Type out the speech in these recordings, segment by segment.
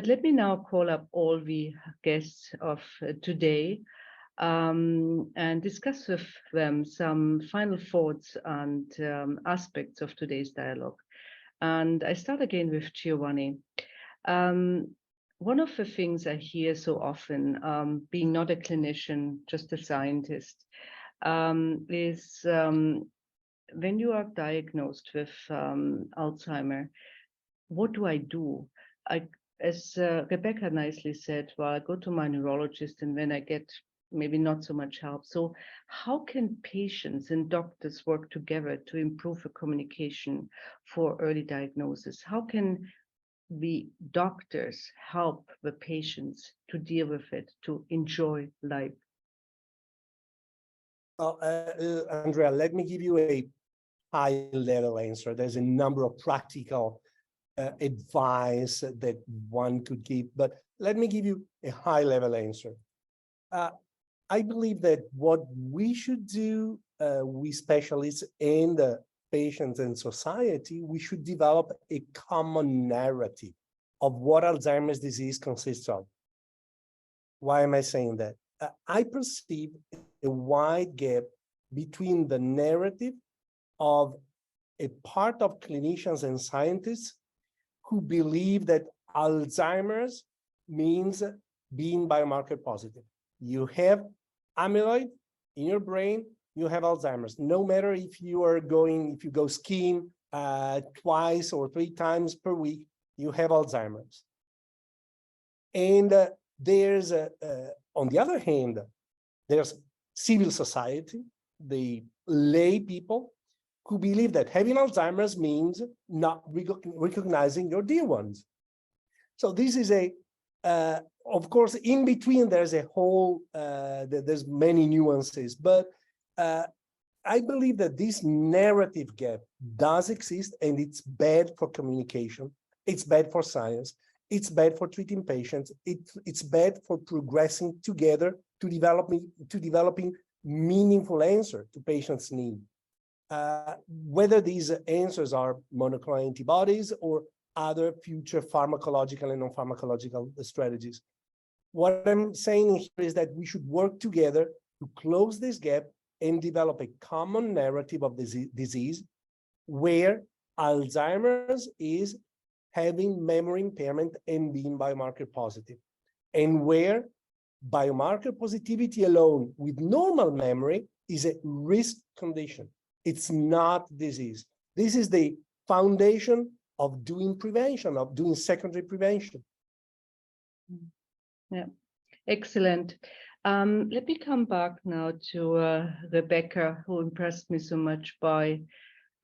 But let me now call up all the guests of today and discuss with them some final thoughts and aspects of today's dialogue. And I start again with Giovanni. One of the things I hear so often, being not a clinician, just a scientist, is when you are diagnosed with Alzheimer, what do I do? As Rebecca nicely said, well, I go to my neurologist and then I get maybe not so much help. So how can patients and doctors work together to improve the communication for early diagnosis? How can the doctors help the patients to deal with it, to enjoy life? Well, Andrea, let me give you a high-level answer. There's a number of practical advice that one could give, but let me give you a high-level answer. I believe that what we should do, we specialists and patients and society, we should develop a common narrative of what Alzheimer's disease consists of. Why am I saying that? I perceive a wide gap between the narrative of a part of clinicians and scientists who believe that Alzheimer's means being biomarker positive. You have amyloid in your brain, you have Alzheimer's. No matter if you go skiing twice or 3 times per week, you have Alzheimer's. And there's, on the other hand, there's civil society, the lay people, who believe that having Alzheimer's means not recognizing your dear ones. So this is of course, in between, there's a whole, there's many nuances, but I believe that this narrative gap does exist, and it's bad for communication. It's bad for science. It's bad for treating patients. It's bad for progressing together to developing meaningful answer to patients' need. Whether these answers are monoclonal antibodies or other future pharmacological and non-pharmacological strategies. What I'm saying here is that we should work together to close this gap and develop a common narrative of this disease where Alzheimer's is having memory impairment and being biomarker positive, and where biomarker positivity alone with normal memory is a risk condition. It's not disease. This is the foundation of doing prevention, of doing secondary prevention. Yeah, excellent. Let me come back now to Rebecca, who impressed me so much by,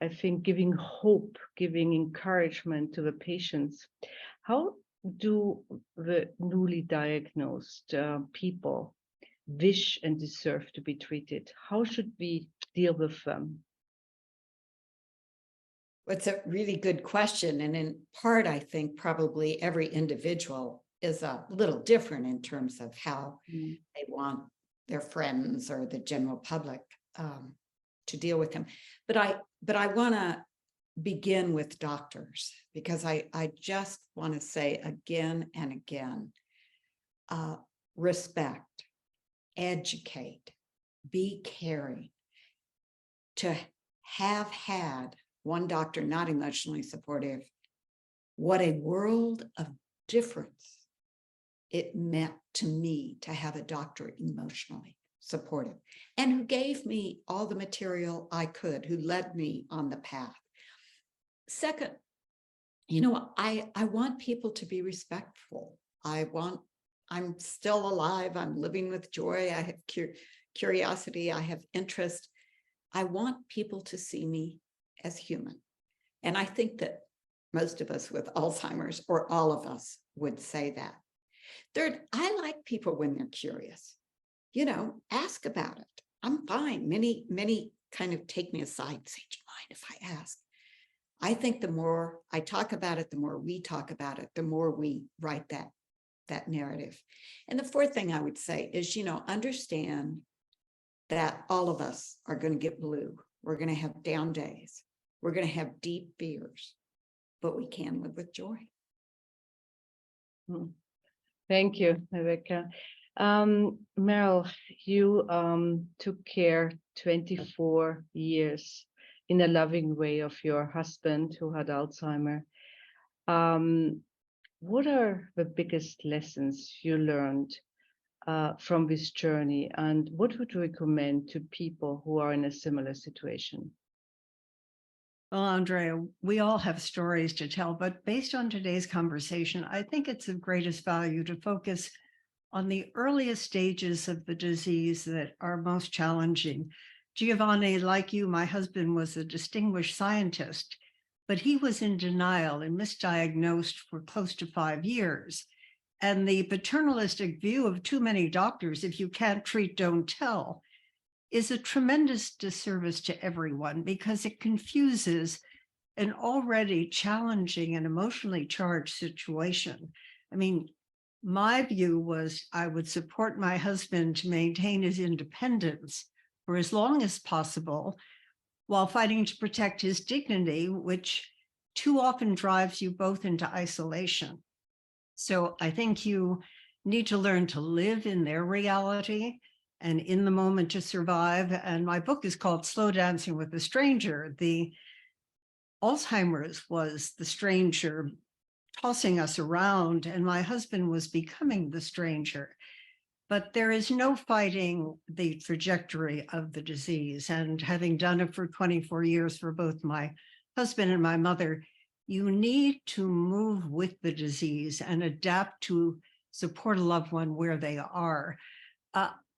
I think, giving hope, giving encouragement to the patients. How do the newly diagnosed people wish and deserve to be treated? How should we deal with them? It's a really good question. And in part, I think probably every individual is a little different in terms of how they want their friends or the general public to deal with them. But I want to begin with doctors, because I just want to say again and again, respect, educate, be caring. To have had one doctor not emotionally supportive, what a world of difference it meant to me to have a doctor emotionally supportive, and who gave me all the material I could, who led me on the path. Second, I want people to be respectful. I'm still alive. I'm living with joy. I have curiosity. I have interest. I want people to see me as human. And I think that most of us with Alzheimer's, or all of us, would say that. Third, I like people when they're curious. Ask about it. I'm fine. Many kind of take me aside and say, do you mind if I ask? I think the more I talk about it, the more we talk about it, the more we write that narrative. And the fourth thing I would say is, understand that all of us are going to get blue. We're going to have down days. We're going to have deep fears, but we can live with joy. Mm. Thank you, Rebecca. Meryl, you took care 24 years in a loving way of your husband who had Alzheimer. What are the biggest lessons you learned from this journey, and what would you recommend to people who are in a similar situation? Well, Andrea, we all have stories to tell, but based on today's conversation, I think it's of greatest value to focus on the earliest stages of the disease that are most challenging. Giovanni, like you, my husband was a distinguished scientist, but he was in denial and misdiagnosed for close to 5 years. And the paternalistic view of too many doctors, if you can't treat, don't tell, is a tremendous disservice to everyone because it confuses an already challenging and emotionally charged situation. I mean, my view was I would support my husband to maintain his independence for as long as possible while fighting to protect his dignity, which too often drives you both into isolation. So I think you need to learn to live in their reality and in the moment to survive. And my book is called Slow Dancing with a Stranger. The Alzheimer's was the stranger tossing us around, and my husband was becoming the stranger. But there is no fighting the trajectory of the disease. And having done it for 24 years for both my husband and my mother, you need to move with the disease and adapt to support a loved one where they are.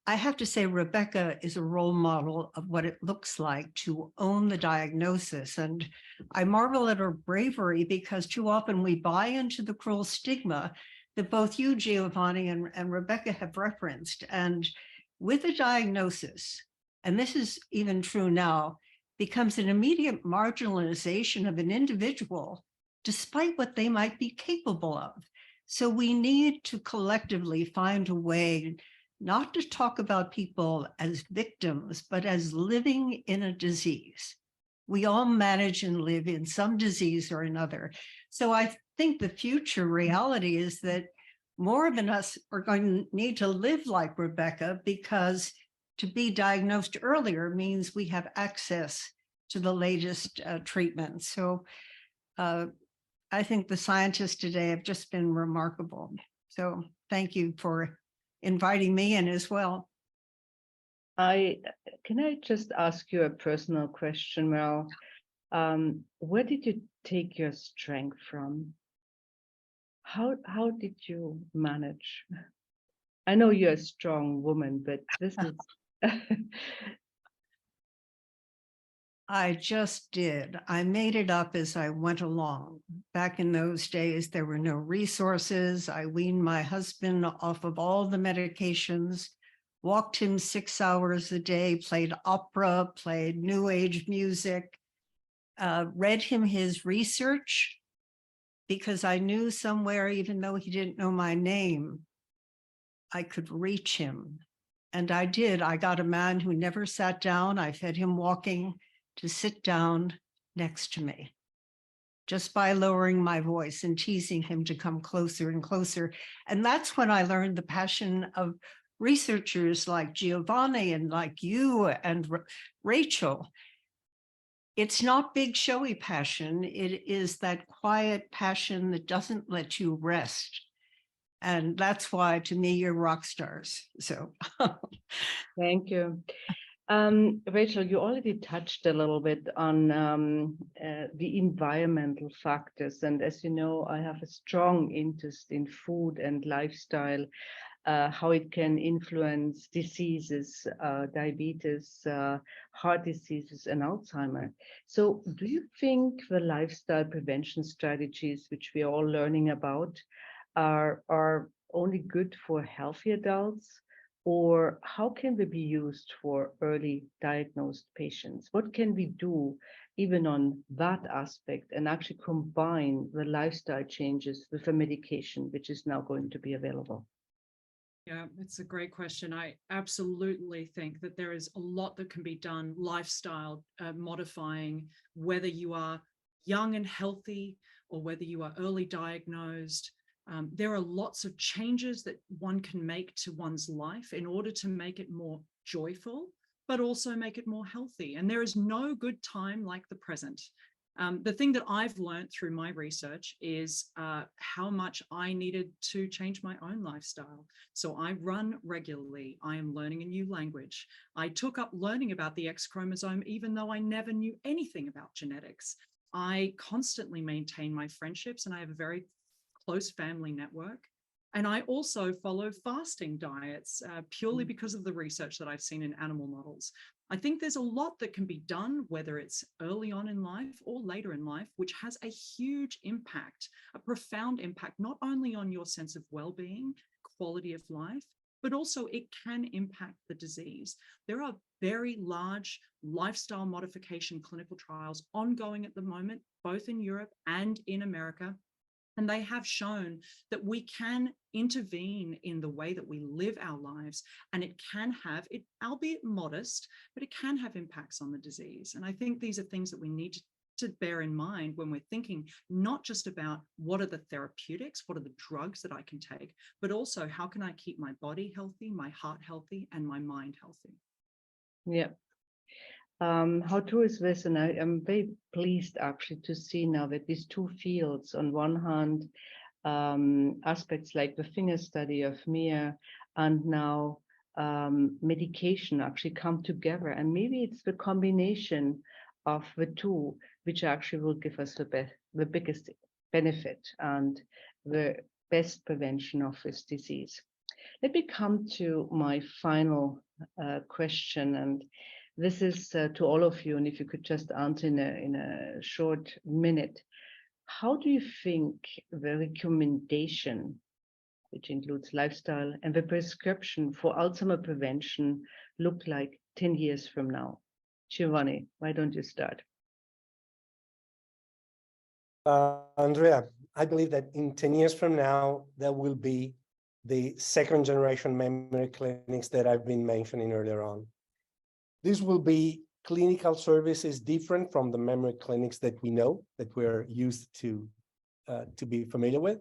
I have to say, Rebecca is a role model of what it looks like to own the diagnosis. And I marvel at her bravery because too often we buy into the cruel stigma that both you, Giovanni, and Rebecca have referenced. And with a diagnosis, and this is even true now, becomes an immediate marginalization of an individual, despite what they might be capable of. So we need to collectively find a way not to talk about people as victims, but as living in a disease. We all manage and live in some disease or another. So I think the future reality is that more of us are going to need to live like Rebecca, because to be diagnosed earlier means we have access to the latest treatment. So I think the scientists today have just been remarkable. So thank you for inviting me in as well. Can I just ask you a personal question, Mel? Where did you take your strength from? How did you manage? I know you're a strong woman, but this is I just did. I made it up as I went along. Back in those days, there were no resources. I weaned my husband off of all the medications, walked him 6 hours a day, played opera, played new age music, read him his research, because I knew somewhere, even though he didn't know my name, I could reach him. And I did. I got a man who never sat down. I fed him walking to sit down next to me, just by lowering my voice and teasing him to come closer and closer. And that's when I learned the passion of researchers like Giovanni and like you and Rachel. It's not big showy passion. It is that quiet passion that doesn't let you rest. And that's why, to me, you're rock stars. So thank you. Rachel, you already touched a little bit on the environmental factors. And as you know, I have a strong interest in food and lifestyle, how it can influence diseases, diabetes, heart diseases, and Alzheimer. So do you think the lifestyle prevention strategies, which we are all learning about, are only good for healthy adults? Or how can they be used for early diagnosed patients? What can we do even on that aspect and actually combine the lifestyle changes with a medication which is now going to be available? Yeah, it's a great question. I absolutely think that there is a lot that can be done lifestyle modifying, whether you are young and healthy or whether you are early diagnosed. There are lots of changes that one can make to one's life in order to make it more joyful, but also make it more healthy. And there is no good time like the present. The thing that I've learned through my research is how much I needed to change my own lifestyle. So I run regularly. I am learning a new language. I took up learning about the X chromosome, even though I never knew anything about genetics. I constantly maintain my friendships, and I have a very close family network. And I also follow fasting diets purely because of the research that I've seen in animal models. I think there's a lot that can be done, whether it's early on in life or later in life, which has a huge impact, a profound impact, not only on your sense of well-being, quality of life, but also it can impact the disease. There are very large lifestyle modification clinical trials ongoing at the moment, both in Europe and in America. And they have shown that we can intervene in the way that we live our lives, and it can have, it, albeit modest, but it can have impacts on the disease. And I think these are things that we need to bear in mind when we're thinking not just about what are the therapeutics, what are the drugs that I can take, but also how can I keep my body healthy, my heart healthy, and my mind healthy. Yeah. How true is this? And I am very pleased actually to see now that these two fields, on one hand, aspects like the finger study of Mia and now medication actually come together. And maybe it's the combination of the two which actually will give us the biggest benefit and the best prevention of this disease. Let me come to my final question, and this is to all of you, and if you could just answer in a short minute. How do you think the recommendation, which includes lifestyle, and the prescription for Alzheimer prevention look like 10 years from now? Giovanni, why don't you start? Andrea, I believe that in 10 years from now, there will be the second generation memory clinics that I've been mentioning earlier on. This will be clinical services different from the memory clinics that we know, that we're used to be familiar with.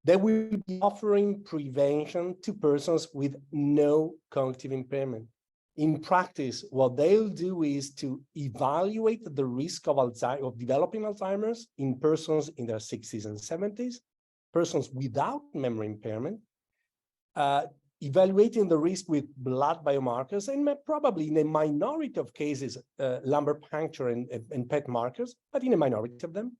They will be offering prevention to persons with no cognitive impairment. In practice, what they'll do is to evaluate the risk of developing Alzheimer's in persons in their 60s and 70s, persons without memory impairment, evaluating the risk with blood biomarkers, and probably in a minority of cases, lumbar puncture and PET markers, but in a minority of them.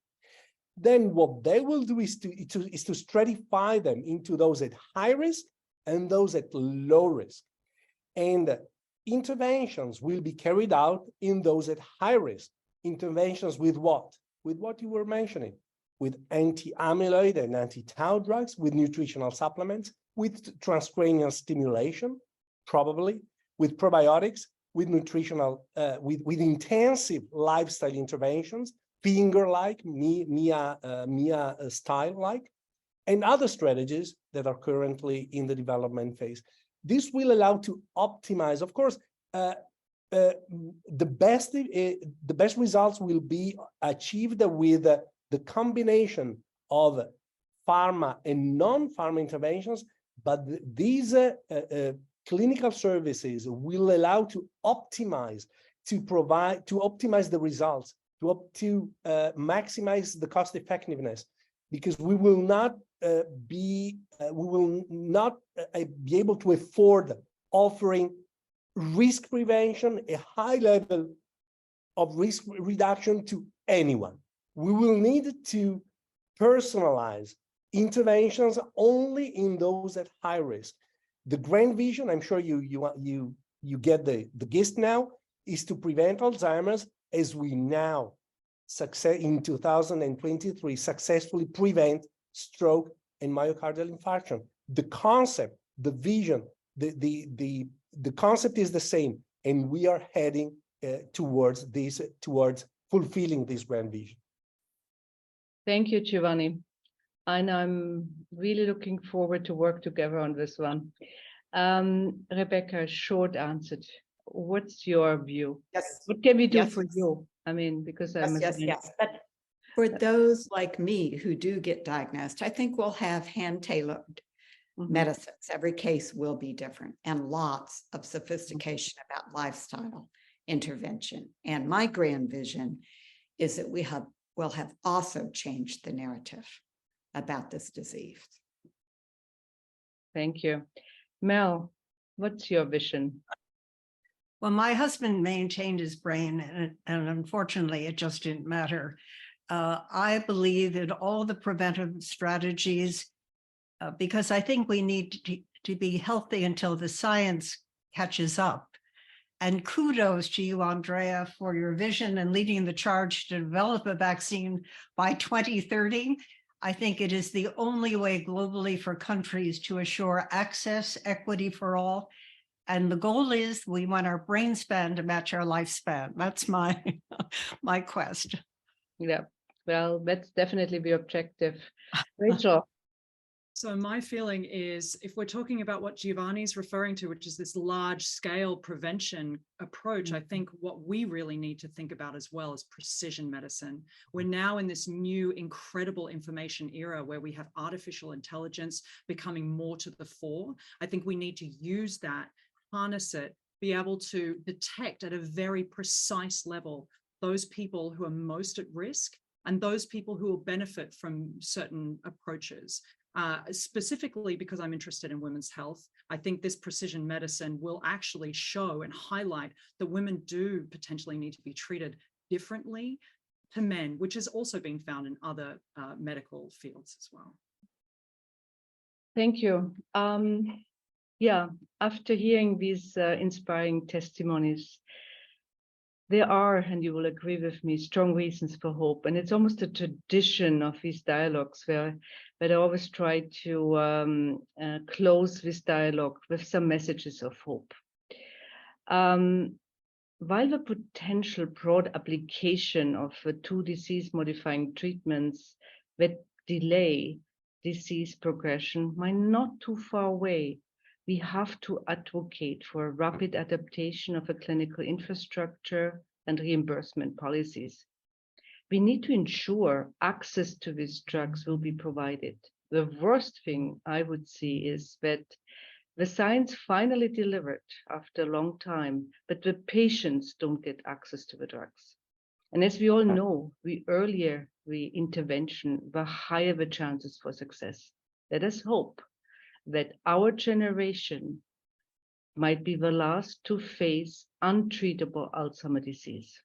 Then what they will do is to stratify them into those at high risk and those at low risk. And interventions will be carried out in those at high risk. Interventions with what? With what you were mentioning, with anti-amyloid and anti-tau drugs, with nutritional supplements, with transcranial stimulation, probably, with probiotics, with nutritional, with intensive lifestyle interventions, finger-like, Mia style-like, and other strategies that are currently in the development phase. This will allow to optimize, of course, the best results will be achieved with the combination of pharma and non-pharma interventions, but these clinical services will allow to optimize, to optimize the results, to maximize the cost effectiveness, because we will not be able to afford offering risk prevention, a high level of risk reduction to anyone. We will need to personalize interventions only in those at high risk. The grand vision, I'm sure you get the gist now, is to prevent Alzheimer's as we now in 2023 successfully prevent stroke and myocardial infarction. The concept, the vision, the concept is the same, and we are heading towards fulfilling this grand vision. Thank you, Giovanni. And I'm really looking forward to work together on this one. Rebecca, short answer. What's your view? Yes. What can we do Yes. for you? I mean, because I'm Yes. But For those like me who do get diagnosed, I think we'll have hand-tailored medicines. Every case will be different, and lots of sophistication about lifestyle intervention. And my grand vision is that will have also changed the narrative about this disease. Thank you. Mel, what's your vision? Well, my husband maintained his brain, and unfortunately, it just didn't matter. I believe in all the preventive strategies because I think we need to be healthy until the science catches up. And kudos to you, Andrea, for your vision and leading the charge to develop a vaccine by 2030. I think it is the only way globally for countries to assure access, equity for all. And the goal is we want our brain span to match our lifespan. That's my my quest. Yeah, well, that's definitely the objective. Rachel. So my feeling is, if we're talking about what Giovanni's referring to, which is this large scale prevention approach, I think what we really need to think about as well is precision medicine. We're now in this new incredible information era where we have artificial intelligence becoming more to the fore. I think we need to use that, harness it, be able to detect at a very precise level those people who are most at risk and those people who will benefit from certain approaches. Specifically because I'm interested in women's health, I think this precision medicine will actually show and highlight that women do potentially need to be treated differently to men, which has also been found in other medical fields as well. Thank you. Yeah, after hearing these inspiring testimonies, there are, and you will agree with me, strong reasons for hope. And it's almost a tradition of these dialogues where I always try to close this dialogue with some messages of hope. While the potential broad application of two disease-modifying treatments that delay disease progression might not too far away, we have to advocate for a rapid adaptation of a clinical infrastructure and reimbursement policies. We need to ensure access to these drugs will be provided. The worst thing I would see is that the science finally delivered after a long time, but the patients don't get access to the drugs. And as we all know, the earlier the intervention, the higher the chances for success. Let us hope that our generation might be the last to face untreatable Alzheimer's disease.